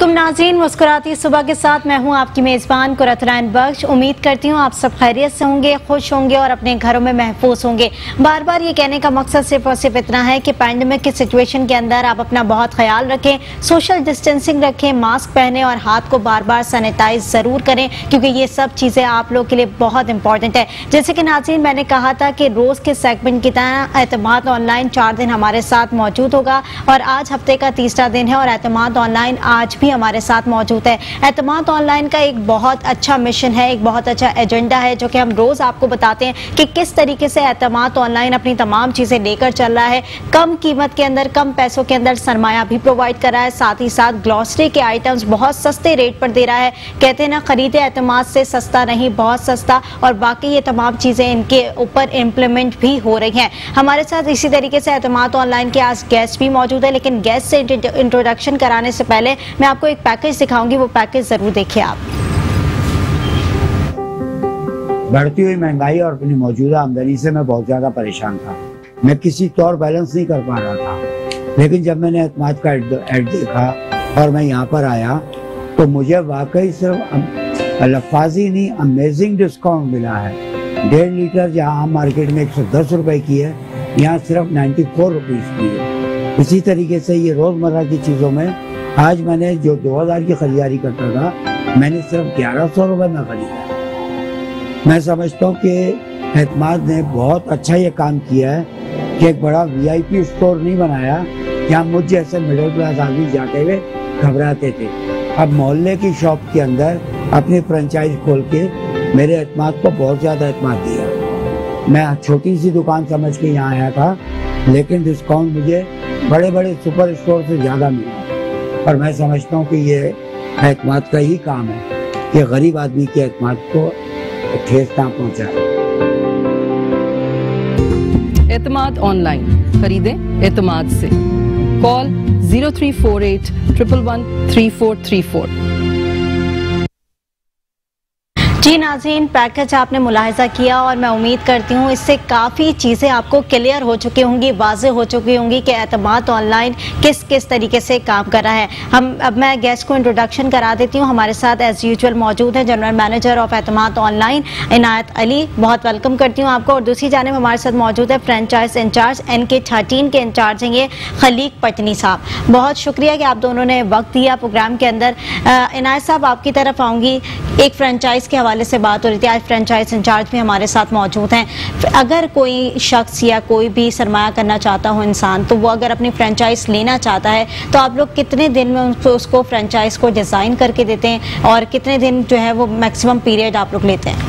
नाज़रीन, मुस्कुराती सुबह के साथ मैं हूं आपकी मेज़बान कुरतरान बख्श। उम्मीद करती हूं आप सब खैरियत से होंगे, खुश होंगे और अपने घरों में महफूज होंगे। बार बार ये कहने का मकसद सिर्फ और सिर्फ इतना है कि पैंडेमिक की सिचुएशन के अंदर आप अपना बहुत ख्याल रखें, सोशल डिस्टेंसिंग रखें, मास्क पहने और हाथ को बार बार सैनिटाइज ज़रूर करें, क्योंकि ये सब चीज़ें आप लोग के लिए बहुत इंपॉर्टेंट है। जैसे कि नाज़रीन, मैंने कहा था कि रोज़ के सेगमेंट की तरह एतमाद ऑनलाइन 4 दिन हमारे साथ मौजूद होगा और आज हफ्ते का तीसरा दिन है और एतमाद ऑनलाइन आज भी हमारे साथ मौजूद है। एतमाद ऑनलाइन का एक बहुत अच्छा मिशन है, एक बहुत अच्छा एजेंडा है, जो कि हम रोज आपको बताते हैं कि किस तरीके से एतमाद ऑनलाइन अपनी तमाम चीजें लेकर चल रहा है। कम कीमत के अंदर, कम पैसों के अंदर सरमाया भी प्रोवाइड कर रहा है, साथ ही साथ ग्लॉसरी के आइटम्स बहुत सस्ते रेट पर दे रहा है। कहते हैं ना, खरीदे एतमाद से सस्ता नहीं, बहुत सस्ता। और बाकी ये तमाम चीजें इनके ऊपर इम्प्लीमेंट भी हो रही हैं। हमारे साथ इसी तरीके से एतमाद ऑनलाइन के आज गेस्ट भी मौजूद है, लेकिन गेस्ट से इंट्रोडक्शन कराने से पहले मैं आपको एक पैकेज दिखाऊंगी, वो पैकेज जरूर देखिए आप। बढ़ती हुई महंगाई और अपनी मौजूदा आमदनी से मैं बहुत ज्यादा परेशान था। मैं किसी तौर बैलेंस नहीं कर पा रहा था, लेकिन जब मैंने एतमाद का एड देखा और मैं यहाँ पर आया तो मुझे वाकई सिर्फ लफाजी नहीं, अमेजिंग डिस्काउंट मिला है। 1.5 लीटर जहाँ आम मार्केट में 110 रुपए की है, यहाँ सिर्फ 94 रुपीज़ की है। इसी तरीके से ये रोजमर्रा की चीजों में आज मैंने जो 2000 की खरीदारी करता था, मैंने सिर्फ 1100 रुपए में खरीदा। मैं समझता हूँ कि एतमाद ने बहुत अच्छा ये काम किया है कि एक बड़ा VIP स्टोर नहीं बनाया जहाँ मुझ जैसे मिडिल क्लास आदमी जाते हुए घबराते थे। अब मोहल्ले की शॉप के अंदर अपनी फ्रेंचाइज खोल के मेरे एतमाद को बहुत ज्यादा एतमाद दिया। मैं छोटी सी दुकान समझ के यहाँ आया था, लेकिन डिस्काउंट मुझे बड़े बड़े सुपर स्टोर से ज्यादा मिला। और मैं समझता हूँ कि ये एतमाद का ही काम है कि गरीब आदमी के एतमाद को ठेस ना पहुँचाए। एतमाद ऑनलाइन खरीदें एतमाद से। कॉल 0348 111 3434। जी नाज़रीन, पैकेज आपने मुलाहिजा किया और मैं उम्मीद करती हूँ इससे काफ़ी चीज़ें आपको क्लियर हो चुकी होंगी, वाज़ेह हो चुकी होंगी कि एतमाद ऑनलाइन किस किस तरीके से काम कर रहा है। अब मैं गेस्ट को इंट्रोडक्शन करा देती हूँ। हमारे साथ एज़ यूजुअल मौजूद है जनरल मैनेजर ऑफ एतमाद ऑनलाइन इनायत अली। बहुत वेलकम करती हूँ आपको। और दूसरी जानिब हमारे साथ मौजूद है फ्रेंचाइज इंचार्ज NK13 के इंचार्ज हैं ये खलीक पटनी साहब। बहुत शुक्रिया कि आप दोनों ने वक्त दिया प्रोग्राम के अंदर। इनायत साहब, आपकी तरफ आऊँगी। एक फ्रेंचाइज के हवाले से बात हो रही थी, आज फ्रेंचाइज इंचार्ज भी हमारे साथ मौजूद हैं। अगर कोई शख्स या कोई भी सरमाया करना चाहता हो इंसान, तो वो अगर अपनी फ्रेंचाइज लेना चाहता है तो आप लोग कितने दिन में उसको फ्रेंचाइज को डिज़ाइन करके देते हैं और कितने दिन जो है वो मैक्सिमम पीरियड आप लोग लेते हैं?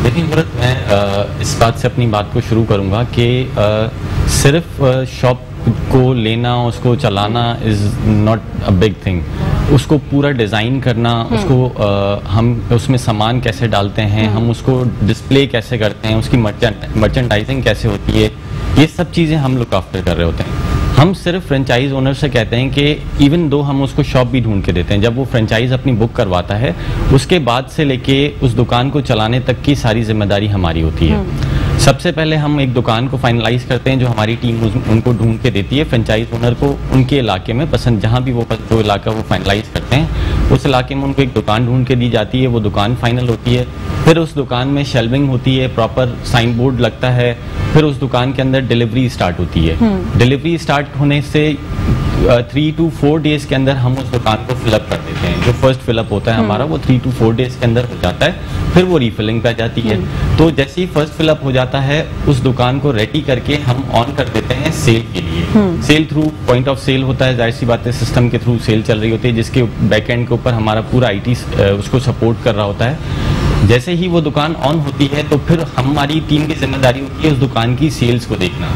देखिए मुरत, मैं इस बात से अपनी बात को शुरू करूँगा कि सिर्फ शॉप को लेना, उसको चलाना is not a big thing. उसको पूरा डिज़ाइन करना, उसको हम उसमें सामान कैसे डालते हैं, हम उसको डिस्प्ले कैसे करते हैं, उसकी मर्चेंडाइजिंग कैसे होती है, ये सब चीज़ें हम लुक आफ्टर कर रहे होते हैं। हम सिर्फ फ्रेंचाइज ओनर से कहते हैं कि इवन दो हम उसको शॉप भी ढूंढ के देते हैं। जब वो फ्रेंचाइज अपनी बुक करवाता है, उसके बाद से लेके उस दुकान को चलाने तक की सारी जिम्मेदारी हमारी होती है। सबसे पहले हम एक दुकान को फाइनलाइज करते हैं, जो हमारी टीम उनको ढूंढ के देती है फ्रेंचाइज ओनर को उनके इलाके में पसंद, जहाँ भी वो जो इलाका वो फाइनलाइज करते हैं, उस इलाके में उनको एक दुकान ढूंढ के दी जाती है। वो दुकान फाइनल होती है, फिर उस दुकान में शेल्विंग होती है, प्रॉपर साइन बोर्ड लगता है, फिर उस दुकान के अंदर डिलीवरी स्टार्ट होती है। डिलीवरी स्टार्ट होने से 3 to 4 डेज के अंदर हम उस दुकान को फिलअप कर देते हैं। जो फर्स्ट फिलअप होता है हमारा, वो 3 to 4 डेज के अंदर हो जाता है, फिर वो रीफिलिंग पे आ जाती है। तो जैसे ही फर्स्ट फिलअप हो जाता है, उस दुकान को रेडी करके हम ऑन कर देते हैं सेल के लिए। Sell through point of sale होता है, जाहिर सी बात है सिस्टम के थ्रू सेल चल रही होती है, जिसके बैक एंड के ऊपर हमारा पूरा IT उसको सपोर्ट कर रहा होता है। जैसे ही वो दुकान ऑन होती है, तो फिर हमारी टीम की जिम्मेदारी होती है उस दुकान की सेल्स को देखना।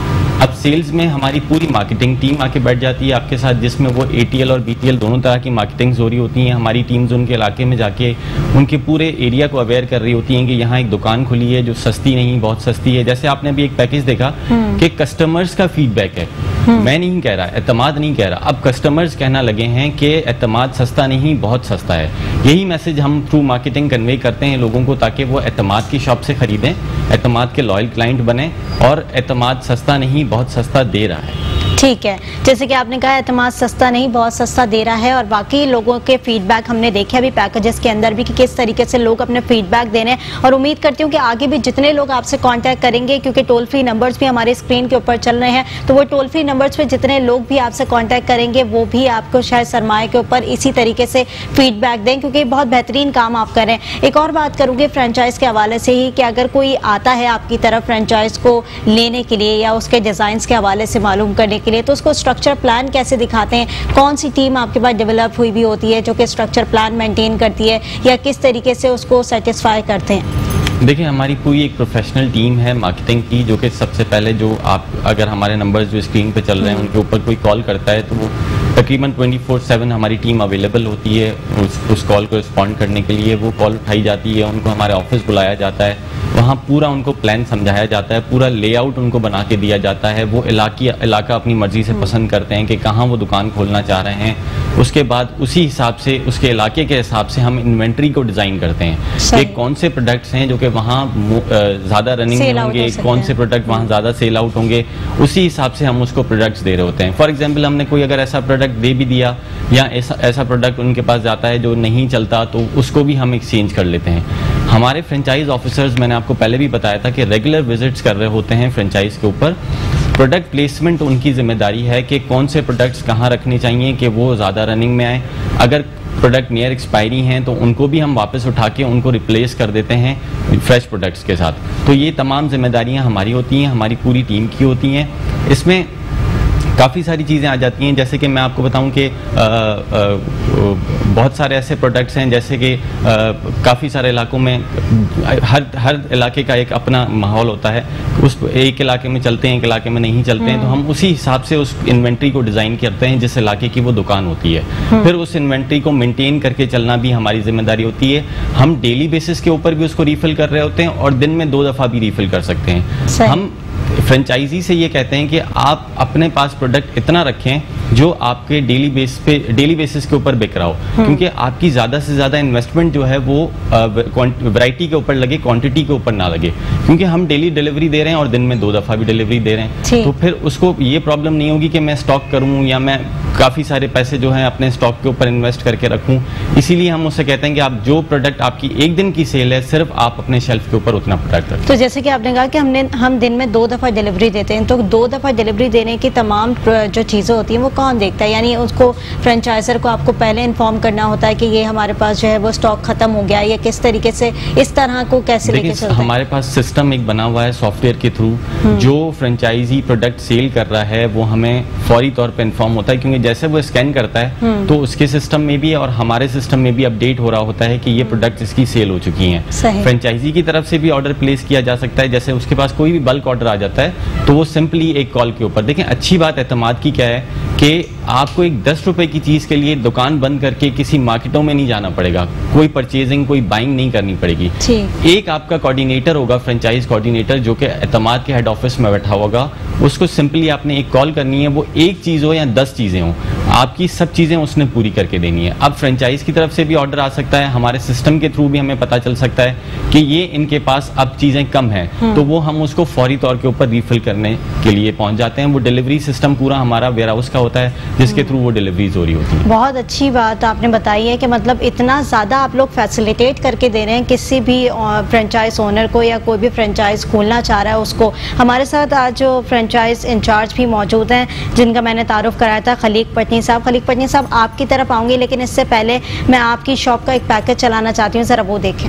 अब सेल्स में हमारी पूरी मार्केटिंग टीम आके बैठ जाती है आपके साथ, जिसमें वो ATL और BTL दोनों तरह की मार्केटिंग्स हो रही होती हैं। हमारी टीम्स उनके इलाके में जाके उनके पूरे एरिया को अवेयर कर रही होती हैं कि यहाँ एक दुकान खुली है जो सस्ती नहीं, बहुत सस्ती है। जैसे आपने अभी एक पैकेज देखा कि कस्टमर्स का फीडबैक है, मैं नहीं कह रहा, एतमाद नहीं कह रहा, अब कस्टमर्स कहना लगे हैं कि एतमाद सस्ता नहीं, बहुत सस्ता है। यही मैसेज हम थ्रू मार्केटिंग कन्वे करते हैं लोगों को, ताकि वो एतमाद की शॉप से खरीदें, एतमाद के लॉयल क्लाइंट बने और एतमाद सस्ता नहीं, बहुत सस्ता दे रहा है। ठीक है, जैसे कि आपने कहा एतमाद सस्ता नहीं, बहुत सस्ता दे रहा है और बाकी लोगों के फीडबैक हमने देखे अभी पैकेजेस के अंदर भी कि किस तरीके से लोग अपने फीडबैक दे रहे हैं। और उम्मीद करती हूँ कि आगे भी जितने लोग आपसे कांटेक्ट करेंगे, क्योंकि टोल फ्री नंबर्स भी हमारे स्क्रीन के ऊपर चल रहे हैं, तो वो टोल फ्री नंबर्स पे जितने लोग भी आपसे कांटेक्ट करेंगे वो भी आपको शायद सरमाए के ऊपर इसी तरीके से फीडबैक दें, क्योंकि बहुत बेहतरीन काम आप कर रहे हैं। एक और बात करूँगी फ्रेंचाइज के हवाले से ही कि अगर कोई आता है आपकी तरफ फ्रेंचाइज को लेने के लिए या उसके डिज़ाइंस के हवाले से मालूम करने के लिए, तो उसको स्ट्रक्चर प्लान कैसे दिखाते हैं? कौन सी टीम आपके पास डेवलप हुई भी होती है जो कि स्ट्रक्चर प्लान मेंटेन करती है, या किस तरीके से उसको सेटिस्फाई करते हैं? देखिए, हमारी पूरी एक प्रोफेशनल टीम है मार्केटिंग की, जो कि सबसे पहले जो आप अगर हमारे नंबर्स जो स्क्रीन पे चल रहे हैं उनके ऊपर कोई कॉल करता है तो वो तकरीबन 24/7 हमारी टीम अवेलेबल होती है उस कॉल को रिस्पॉन्ड करने के लिए। वो कॉल उठाई जाती है, उनको हमारे ऑफिस बुलाया जाता है, वहाँ पूरा उनको प्लान समझाया जाता है, पूरा लेआउट उनको बना के दिया जाता है। वो इलाका अपनी मर्जी से पसंद करते हैं कि कहाँ वो दुकान खोलना चाह रहे हैं। उसके बाद उसी हिसाब से, उसके इलाके के हिसाब से हम इन्वेंट्री को डिज़ाइन करते हैं कि कौन से प्रोडक्ट्स हैं जो कि वहाँ ज़्यादा रनिंग में होंगे, कौन से प्रोडक्ट वहाँ ज़्यादा सेल आउट होंगे, उसी हिसाब से हम उसको प्रोडक्ट्स दे रहे होते हैं। फॉर एग्जांपल, हमने कोई अगर ऐसा प्रोडक्ट दे भी दिया या ऐसा प्रोडक्ट उनके पास जाता है जो नहीं चलता, तो उसको भी हम एक्सचेंज कर लेते हैं। हमारे फ्रेंचाइज ऑफिसर्स, मैंने आपको पहले भी बताया था कि रेगुलर विजिट्स कर रहे होते हैं फ्रेंचाइज के ऊपर। प्रोडक्ट प्लेसमेंट उनकी जिम्मेदारी है कि कौन से प्रोडक्ट्स कहाँ रखने चाहिए कि वो ज़्यादा रनिंग में आए। अगर प्रोडक्ट नियर एक्सपायरी हैं तो उनको भी हम वापस उठा के उनको रिप्लेस कर देते हैं फ्रेश प्रोडक्ट्स के साथ। तो ये तमाम जिम्मेदारियां हमारी होती हैं, हमारी पूरी टीम की होती हैं। इसमें काफ़ी सारी चीज़ें आ जाती हैं, जैसे कि मैं आपको बताऊं कि बहुत सारे ऐसे प्रोडक्ट्स हैं जैसे कि काफ़ी सारे इलाकों में हर इलाके का एक अपना माहौल होता है। उस एक इलाके में चलते हैं, एक इलाके में नहीं चलते हैं, तो हम उसी हिसाब से उस इन्वेंट्री को डिज़ाइन करते हैं जिस इलाके की वो दुकान होती है। फिर उस इन्वेंट्री को मेंटेन करके चलना भी हमारी जिम्मेदारी होती है। हम डेली बेसिस के ऊपर भी उसको रीफिल कर रहे होते हैं और दिन में 2 दफ़ा भी रीफिल कर सकते हैं। हम फ्रेंचाइजी से ये कहते हैं कि आप अपने पास प्रोडक्ट इतना रखें जो आपके डेली बेसिस के ऊपर बिक रहा हो, क्योंकि आपकी ज़्यादा से ज़्यादा इन्वेस्टमेंट जो है वो वैरायटी के ऊपर लगे, क्वांटिटी के ऊपर ना लगे। क्योंकि हम डेली डिलीवरी दे रहे हैं और दिन में 2 दफ़ा भी डिलीवरी दे रहे हैं, तो फिर उसको ये प्रॉब्लम नहीं होगी कि मैं स्टॉक करूँ या मैं काफ़ी सारे पैसे जो हैं अपने स्टॉक के ऊपर इन्वेस्ट करके रखूँ। इसीलिए हम उससे कहते हैं कि आप जो प्रोडक्ट आपकी एक दिन की सेल है, सिर्फ आप अपने शेल्फ के ऊपर उतना प्रोडक्ट रखें। तो जैसे कि आपने कहा कि हम दिन में 2 दफ़ा डिलीवरी देते हैं, तो 2 दफ़ा डिलीवरी देने की तमाम जो चीज़ें होती हैं वो कौन देखता है? यानी उसको फ्रेंचाइजर को आपको पहले इन्फॉर्म करना होता है कि ये हमारे पास जो है वो स्टॉक खत्म हो गया, या किस तरीके से इस तरह को कैसे लेके चलते हैं? हमारे पास सिस्टम एक बना हुआ है सॉफ्टवेयर के थ्रू, जो फ्रेंचाइजी प्रोडक्ट सेल कर रहा है वो हमें फौरी तौर पे इन्फॉर्म होता है, क्योंकि जैसे वो स्कैन करता है तो उसके सिस्टम में भी और हमारे सिस्टम में भी अपडेट हो रहा होता है कि ये प्रोडक्ट इसकी सेल हो चुकी हैं। फ्रेंचाइजी की तरफ से भी ऑर्डर प्लेस किया जा सकता है, जैसे उसके पास कोई भी बल्क ऑर्डर आ जाता है तो वो सिंपली एक कॉल के ऊपर, देखें अच्छी बात एतमाद की क्या है कि आपको एक 10 रुपए की चीज़ के लिए दुकान बंद करके किसी मार्केटों में नहीं जाना पड़ेगा, कोई परचेजिंग, कोई बाइंग नहीं करनी पड़ेगी। एक आपका कोऑर्डिनेटर होगा, फ्रेंचाइज कोऑर्डिनेटर, जो कि एतमाद के हेड ऑफिस में बैठा होगा। उसको सिंपली आपने एक कॉल करनी है, वो एक चीज़ हो या 10 चीज़ें हो, आपकी सब चीज़ें उसने पूरी करके देनी है। अब फ्रेंचाइज की तरफ से भी ऑर्डर आ सकता है, हमारे सिस्टम के थ्रू भी हमें पता चल सकता है कि ये इनके पास अब चीज़ें कम हैं, तो वो हम उसको फौरी तौर के ऊपर रीफिल करने के लिए पहुंच जाते हैं। वो डिलीवरी सिस्टम पूरा हमारा वेयर हाउस का होता है जिसके थ्रू वो डिलीवरीज हो रही होती है। बहुत अच्छी बात आपने बताई है कि मतलब इतना ज़्यादा आप लोग फैसिलिटेट करके दे रहे हैं किसी भी फ्रेंचाइज ओनर को या कोई भी फ्रेंचाइज खोलना चाह रहा है उसको। हमारे साथ आज जो फ्रेंचाइज इंचार्ज भी मौजूद हैं जिनका मैंने तारुफ कराया था, खलीक पटनी साहब। खलीक पटनी साहब, आपकी तरफ आऊँगी, लेकिन इससे पहले मैं आपकी शॉप का एक पैकेज चलाना चाहती हूँ, ज़रा वो देखें।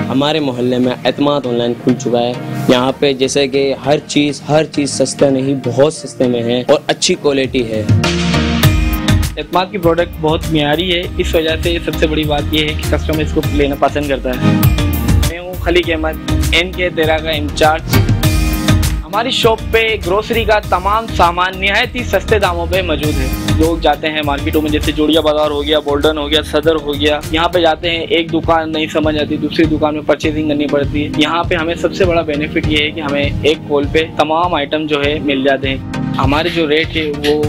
हमारे मोहल्ले में एतमाद ऑनलाइन खुल चुका है। यहाँ पे जैसे कि हर चीज़ सस्ता नहीं, बहुत सस्ते में है और अच्छी क्वालिटी है। एतमाद की प्रोडक्ट बहुत मियारी है, इस वजह से सबसे बड़ी बात यह है कि कस्टमर इसको लेना पसंद करता है। मैं हूँ खलीक अहमद, NK तेरा का इंचार्ज। हमारी शॉप पे ग्रोसरी का तमाम सामान निहायत ही सस्ते दामों पे मौजूद है। लोग जाते हैं मार्केटों में, जैसे जोड़िया बाजार हो गया, बोल्डन हो गया, सदर हो गया, यहाँ पे जाते हैं, एक दुकान नहीं समझ आती, दूसरी दुकान में परचेजिंग करनी पड़ती है। यहाँ पे हमें सबसे बड़ा बेनिफिट ये है कि हमें एक कॉल पे तमाम आइटम जो है मिल जाते हैं। हमारे जो रेट है वो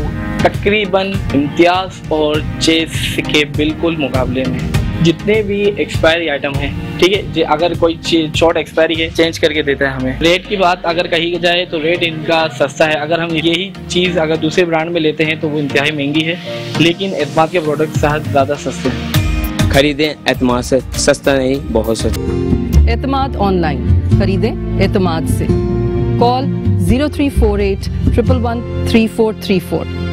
तकरीबन इम्तियाज और चेस के बिल्कुल मुकाबले में। जितने भी एक्सपायरी आइटम है, ठीक है, अगर कोई शॉर्ट एक्सपायरी है चेंज करके देता है हमें। रेट की बात अगर कही जाए तो रेट इनका सस्ता है। अगर हम यही चीज़ अगर दूसरे ब्रांड में लेते हैं तो वो इंतहाई महंगी है, लेकिन एतमाद के प्रोडक्ट ज़्यादा सस्ते हैं। खरीदें एतमाद से, सस्ता नहीं बहुत सस्ता। एतमाद ऑनलाइन, खरीदें एतमाद से। कॉल 0348 111 3434।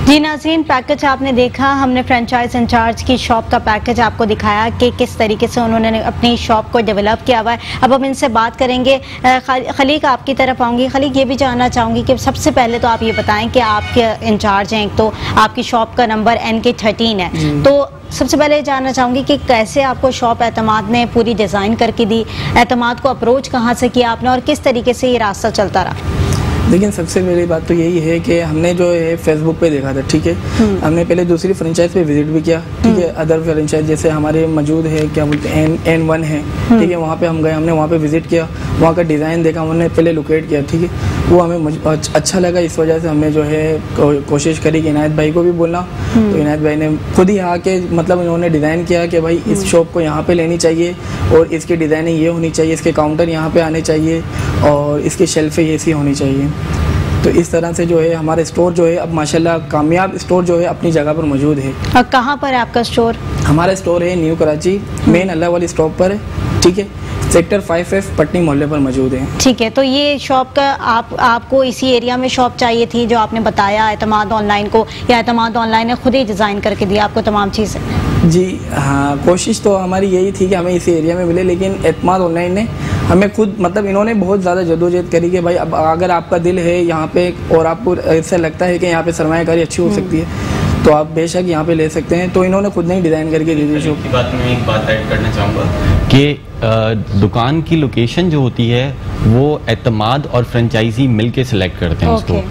जी नाज़रीन, पैकेज आपने देखा, हमने फ्रेंचाइज इंचार्ज की शॉप का पैकेज आपको दिखाया कि किस तरीके से उन्होंने अपनी शॉप को डेवलप किया हुआ है। अब हम इनसे बात करेंगे। खलीक, आपकी तरफ आऊँगी। खलीक, ये भी जानना चाहूँगी कि सबसे पहले तो आप ये बताएं कि आपके इंचार्ज हैं, तो आपकी शॉप का नंबर NK13 है, तो सबसे पहले जानना चाहूँगी कि कैसे आपको शॉप एतमाद ने पूरी डिज़ाइन करके दी, एतमाद को अप्रोच कहाँ से किया आपने और किस तरीके से ये रास्ता चलता रहा? लेकिन सबसे पहली बात तो यही है कि हमने जो है फेसबुक पे देखा था, ठीक है। हमने पहले दूसरी फ्रेंचाइज पे विजिट भी किया, ठीक है। अदर फ्रेंचाइज जैसे हमारे मौजूद है, क्या बोलते हैं, N1 है, ठीक है। वहाँ पे हम गए, हमने वहाँ पे विजिट किया, वहाँ का डिज़ाइन देखा, हमने पहले लोकेट किया, ठीक है। वो हमें अच्छा लगा, इस वजह से हमने जो है कोशिश करी कि इनायत भाई को भी बोलना, तो इनायत भाई ने खुद ही आके मतलब इन्होंने डिज़ाइन किया कि भाई इस शॉप को यहाँ पे लेनी चाहिए और इसकी डिज़ाइनिंग ये होनी चाहिए, इसके काउंटर यहाँ पे आने चाहिए और इसकी शेल्फें ऐसी होनी चाहिए। तो इस तरह से जो है हमारा स्टोर जो है अब माशाल्लाह कामयाब स्टोर जो है अपनी जगह पर मौजूद है। और कहाँ पर है आपका स्टोर? हमारा स्टोर है न्यू कराची मेन अल्लाह वाली स्टॉप पर है, ठीक है। सेक्टर 5F पटनी मोहल्ले पर मौजूद है। ठीक है, तो ये शॉप का आपको इसी एरिया में शॉप चाहिए थी जो आपने बताया एतमाद ऑनलाइन को, या एतमाद ऑनलाइन ने खुद ही डिज़ाइन करके दिया आपको तमाम चीज़ें? जी हाँ, कोशिश तो हमारी यही थी कि हमें इसी एरिया में मिले, लेकिन एतमाद ऑनलाइन ने हमें खुद मतलब इन्होंने बहुत ज़्यादा जद्दोजहद करी कि भाई अब अगर आपका दिल है यहाँ पे और आपको ऐसा लगता है कि यहाँ पे सरमायाकारी अच्छी हो सकती है तो आप बेशक यहाँ पे ले सकते हैं। तो इन्होंने खुद नहीं डिज़ाइन करके दी थी शॉप की। बात में एक बात ऐड करना चाहूँगा कि दुकान की लोकेशन जो होती है वो एतमाद और फ्रेंचाइजी मिलके सिलेक्ट करते हैं उसको।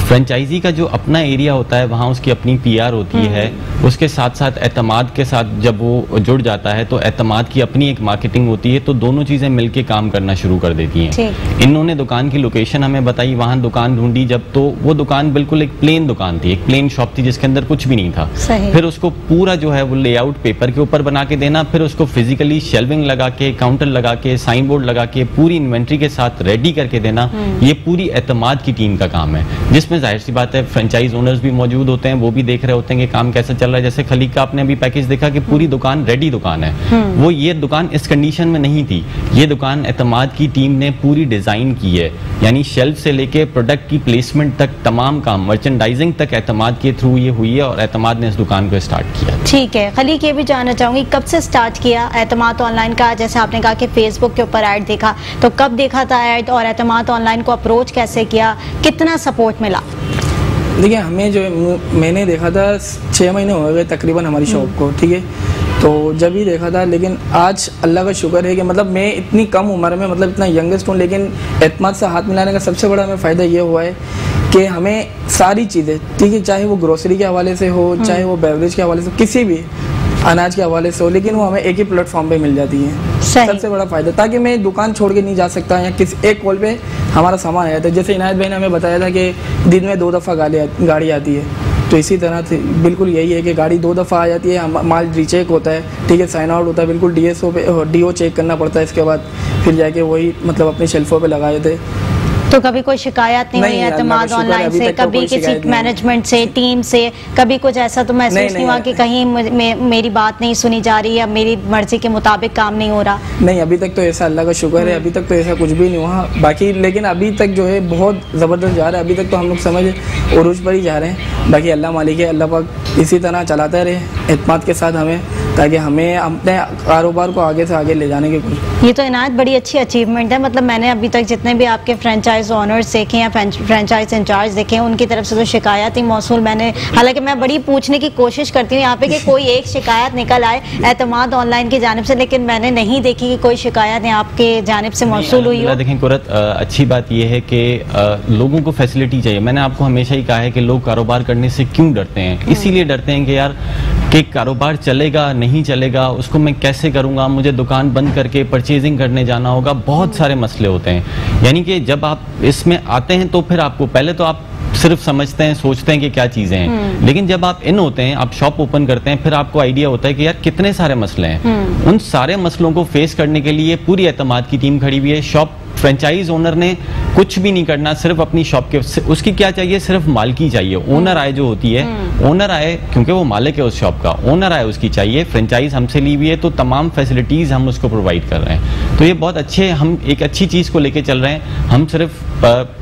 फ्रेंचाइजी का जो अपना एरिया होता है वहाँ उसकी अपनी PR होती है, उसके साथ साथ एतमाद के साथ जब वो जुड़ जाता है तो एतमाद की अपनी एक मार्केटिंग होती है, तो दोनों चीज़ें मिलके काम करना शुरू कर देती हैं। इन्होंने दुकान की लोकेशन हमें बताई, वहाँ दुकान ढूंढी जब, तो वो दुकान बिल्कुल एक प्लेन दुकान थी, एक प्लेन शॉप थी जिसके अंदर कुछ भी नहीं था। फिर उसको पूरा जो है वो लेआउट पेपर के ऊपर बना के देना, फिर उसको फिजिकली शेल्विंग लगा के, काउंटर लगा के, साइन बोर्ड लगा के, पूरी इन्वेंट्री के साथ रेडी करके देना, ये पूरी एतमाद की टीम का काम है, जिसमें जाहिर सी बात है फ्रेंचाइज ओनर्स भी मौजूद होते हैं, वो भी देख रहे होते हैं कि काम कैसा चल रहा है। जैसे खलीक का आपने अभी पैकेज देखा कि पूरी दुकान रेडी दुकान है, वो ये दुकान इस कंडीशन में नहीं थी, ये दुकान एतमाद की टीम ने पूरी डिजाइन की है, यानी शेल्फ से लेके प्रोडक्ट की प्लेसमेंट तक तमाम काम, मर्चेंडाइजिंग तक एतमाद के थ्रू ये हुई है और एतमाद ने इस दुकान को स्टार्ट किया। ठीक है खलीक, ये भी जानना चाहूंगी कब से स्टार्ट किया एतमाद ऑनलाइन का? जैसे आपने कहा कि फेसबुक के ऊपर ऐड देखा, तो कब देखा था ऐड और एतमाद ऑनलाइन को अप्रोच कैसे किया, कितना सपोर्ट मिला? देखिए हमें जो मैंने देखा था 6 महीने हो गए तकरीबन हमारी शॉप को, ठीक है, तो जब ही देखा था। लेकिन आज अल्लाह का शुक्र है कि मतलब मैं इतनी कम उम्र में मतलब इतना यंगेस्ट हूँ, लेकिन एतमाद से हाथ मिलाने का सबसे बड़ा हमें फ़ायदा ये हुआ है कि हमें सारी चीज़ें, ठीक है, चाहे वो ग्रोसरी के हवाले से हो, चाहे वो बेवरेज के हवाले से, किसी भी अनाज के हवाले से हो, लेकिन वो हमें एक ही प्लेटफॉर्म पे मिल जाती है। सबसे बड़ा फ़ायदा, ताकि मैं दुकान छोड़ के नहीं जा सकता या किसी एक कॉल पे हमारा सामान आ जाता है। जैसे इनायत भाई ने हमें बताया था कि दिन में 2 दफ़ा गाड़ी आती है, तो इसी तरह से बिल्कुल यही है कि गाड़ी 2 दफ़ा आ जाती है, माल रीचेक होता है, ठीक है, साइन आउट होता है, बिल्कुल DSO पे DO चेक करना पड़ता है, इसके बाद फिर जाके वही मतलब अपनी शेल्फों पे लगाए थे। तो कभी कोई शिकायत नहीं हुई एतमाद ऑनलाइन से, कभी किसी मैनेजमेंट से, टीम से, कभी कुछ ऐसा तो महसूस नहीं हुआ कि कहीं मेरी बात नहीं सुनी जा रही या मेरी मर्जी के मुताबिक काम नहीं हो रहा? नहीं, अभी तक तो ऐसा अल्लाह का शुक्र है, अभी तक तो ऐसा कुछ भी नहीं हुआ बाकी। लेकिन अभी तक जो है बहुत ज़बरदस्त जा रहा है, अभी तक तो हम लोग समझ उरूज पर ही जा रहे हैं। बाकी अल्लाह मालिक है, अल्लाह पाक इसी तरह चलाता रहे एतमाद के साथ हमें, ताकि हमें अपने कारोबार को आगे से आगे ले जाने की कोशिश। ये तो इनायत बड़ी अच्छी अचीवमेंट है। मतलब मैंने अभी तक जितने भी आपके फ्रेंचाइज ओनर्स देखे या फ्रेंचाइज इंचार्ज देखे, उनकी तरफ से तो शिकायत ही मौसूल मैंने, हालांकि मैं बड़ी पूछने की कोशिश करती हूँ यहाँ पे कि कोई एक शिकायत निकल आए एतमाद ऑनलाइन की जानिब से, लेकिन मैंने नहीं देखी कि कोई शिकायत आपके जानिब से मौसूल हुई हो। देखें कुरत, अच्छी बात यह है कि लोगों को फैसिलिटी चाहिए। मैंने आपको हमेशा ही कहा है कि लोग कारोबार करने से क्यों डरते हैं, इसीलिए डरते हैं कि यार कि कारोबार चलेगा नहीं चलेगा, उसको मैं कैसे करूंगा, मुझे दुकान बंद करके परचेजिंग करने जाना होगा, बहुत सारे मसले होते हैं। यानी कि जब आप इसमें आते हैं तो फिर आपको पहले तो आप सिर्फ समझते हैं, सोचते हैं कि क्या चीजें हैं, लेकिन जब आप इन होते हैं, आप शॉप ओपन करते हैं, फिर आपको आइडिया होता है कि यार कितने सारे मसले हैं। उन सारे मसलों को फेस करने के लिए पूरी एतमाद की टीम खड़ी हुई है। शॉप फ्रेंचाइज ओनर ने कुछ भी नहीं करना, सिर्फ अपनी शॉप के, उसकी क्या चाहिए, सिर्फ मालकी चाहिए। ओनर आए जो होती है, ओनर आए क्योंकि वो मालिक है उस शॉप का, ओनर आए उसकी चाहिए। फ्रेंचाइज हमसे ली हुई है तो तमाम फैसिलिटीज हम उसको प्रोवाइड कर रहे हैं। तो ये बहुत अच्छे, हम एक अच्छी चीज को लेके चल रहे हैं। हम सिर्फ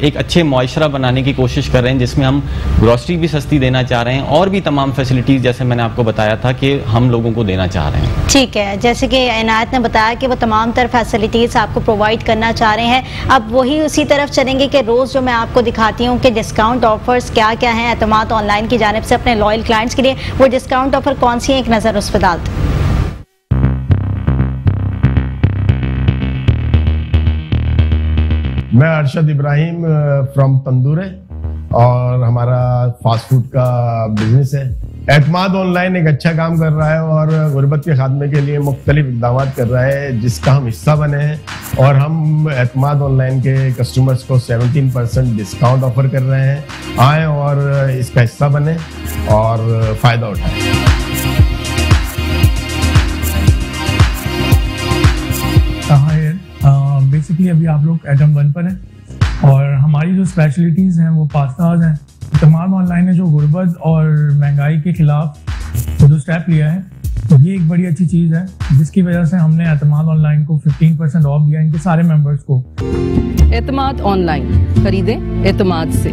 एक अच्छे मुआशरा बनाने की कोशिश कर रहे हैं जिसमें हम ग्रोसरी भी सस्ती देना चाह रहे हैं और भी तमाम फैसिलिटीज जैसे मैंने आपको बताया था कि हम लोगों को देना चाह रहे हैं। ठीक है, जैसे कि इनायत ने बताया कि वो तमाम तरह फैसिलिटीज आपको प्रोवाइड करना चाह रहे हैं। अब वही उसी तरफ चलेंगे कि रोज जो मैं आपको दिखाती हूँ कि डिस्काउंट ऑफर्स क्या क्या हैं एतमाद ऑनलाइन की जानिब से अपने लॉयल क्लाइंट्स के लिए, वो डिस्काउंट ऑफर कौन सी है, एक नजर उस पर डालते हैं। मैं अरशद इब्राहिम फ्रॉम तंदूरे और हमारा फास्ट फूड का बिजनेस है। एतमाद ऑनलाइन एक अच्छा काम कर रहा है और गुर्बत के खात्मे के लिए मुख्तलिफ इक़दाम कर रहा है जिसका हम हिस्सा बने हैं, और हम एतमाद ऑनलाइन के कस्टमर्स को 17% डिस्काउंट ऑफर कर रहे हैं। आएँ और इसका हिस्सा बने और फ़ायदा उठाएं। बेसिकली अभी आप लोग आइटम 1 पर हैं और हमारी जो स्पेशलिटीज़ हैं वो पास्ताज हैं। एतमाद ऑनलाइन ने जो गुर्बत और महंगाई के खिलाफ जो स्टेप लिया है, तो ये एक बड़ी अच्छी चीज़ है जिसकी वजह से हमने एतमाद ऑनलाइन को 15% ऑफ दिया इनके सारे मेंबर्स को। एतमाद ऑनलाइन, खरीदें एतमाद से।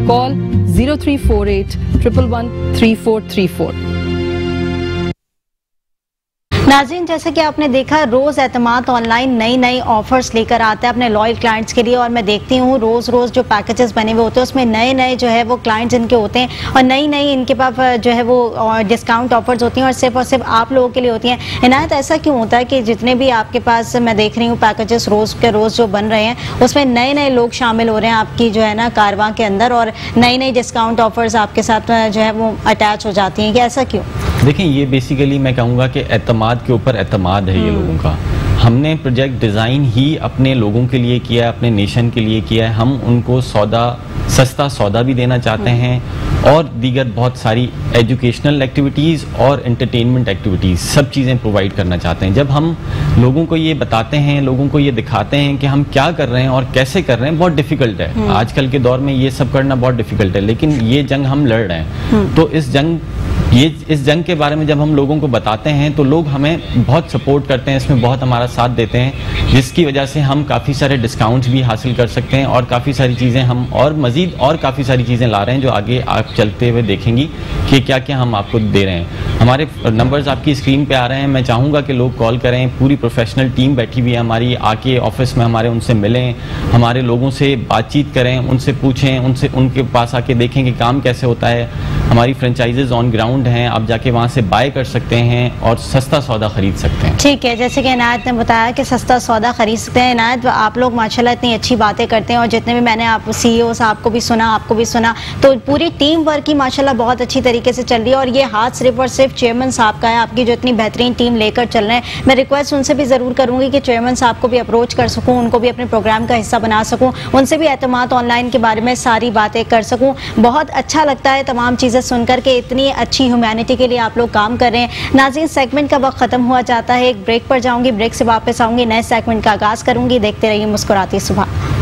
कॉल 0348 111 3434। नाज़रीन, जैसे कि आपने देखा रोज़ एतमाद ऑनलाइन नई नई ऑफर्स लेकर आता है अपने लॉयल क्लाइंट्स के लिए, और मैं देखती हूँ रोज़ जो पैकेजेस बने हुए होते हैं उसमें नए नए जो है वो क्लाइंट्स इनके होते हैं और नई नई इनके पास जो है वो डिस्काउंट ऑफर्स होती हैं और सिर्फ आप लोगों के लिए होती हैं। इनायत, ऐसा क्यों होता है कि जितने भी आपके पास मैं देख रही हूँ पैकेजेस रोज़ के रोज़ जो बन रहे हैं उसमें नए नए लोग शामिल हो रहे हैं आपकी जो है ना कारवां के अंदर, और नई नई डिस्काउंट ऑफर्स आपके साथ जो है वो अटैच हो जाती हैं, कि ऐसा क्यों? देखिए, ये बेसिकली मैं कहूँगा कि एतमाद के ऊपर एतमाद है ये लोगों का। हमने प्रोजेक्ट डिज़ाइन ही अपने लोगों के लिए किया है, अपने नेशन के लिए किया है। हम उनको सस्ता सौदा भी देना चाहते हैं और दीगर बहुत सारी एजुकेशनल एक्टिविटीज़ और एंटरटेनमेंट एक्टिविटीज़ सब चीज़ें प्रोवाइड करना चाहते हैं। जब हम लोगों को ये बताते हैं, लोगों को ये दिखाते हैं कि हम क्या कर रहे हैं और कैसे कर रहे हैं, बहुत डिफ़िकल्ट है। आजकल के दौर में ये सब करना बहुत डिफ़िकल्ट है, लेकिन ये जंग हम लड़ रहे हैं। तो इस जंग के बारे में जब हम लोगों को बताते हैं तो लोग हमें बहुत सपोर्ट करते हैं, इसमें बहुत हमारा साथ देते हैं, जिसकी वजह से हम काफ़ी सारे डिस्काउंट्स भी हासिल कर सकते हैं और काफ़ी सारी चीज़ें हम और मज़ीद और काफ़ी सारी चीज़ें ला रहे हैं जो आगे आप चलते हुए देखेंगी कि क्या क्या हम आपको दे रहे हैं। हमारे नंबर्स आपकी स्क्रीन पे आ रहे हैं। मैं चाहूँगा कि लोग कॉल करें, पूरी प्रोफेशनल टीम बैठी हुई है हमारी, आके ऑफिस में हमारे उनसे मिलें, हमारे लोगों से बातचीत करें, उनसे पूछें, उनके पास आके देखें कि काम कैसे होता है। हमारी फ्रेंचाइजेज ऑन ग्राउंड हैं, आप जाके वहाँ से बाय कर सकते हैं और सस्ता सौदा खरीद सकते हैं। ठीक है, जैसे कि इनायत ने बताया कि सस्ता सौदा खरीद सकते हैं। इनायत, आप लोग माशाल्लाह इतनी अच्छी बातें करते हैं और जितने भी मैंने आप CEO साहब को भी सुना, आपको भी सुना, तो पूरी टीम वर्क की माशाल्लाह बहुत अच्छी तरीके से चल रही है और ये हाथ सिर्फ और सिर्फ चेयरमैन साहब का है, आपकी जो इतनी बेहतरीन टीम लेकर चल रहे हैं। मैं रिक्वेस्ट उनसे भी ज़रूर करूँगी कि चेयरमैन साहब को भी अप्रोच कर सकूँ, उनको भी अपने प्रोग्राम का हिस्सा बना सकूँ, उनसे भी एतमाद ऑनलाइन के बारे में सारी बातें कर सकूँ। बहुत अच्छा लगता है तमाम चीज़ें सुनकर के इतनी अच्छी ह्यूमैनिटी के लिए आप लोग काम कर रहे हैं। नाज़रीन, सेगमेंट का वक्त खत्म हुआ जाता है, एक ब्रेक पर जाऊंगी, ब्रेक से वापस आऊंगी, नए सेगमेंट का आगाज़ करूंगी। देखते रहिए मुस्कुराती सुबह।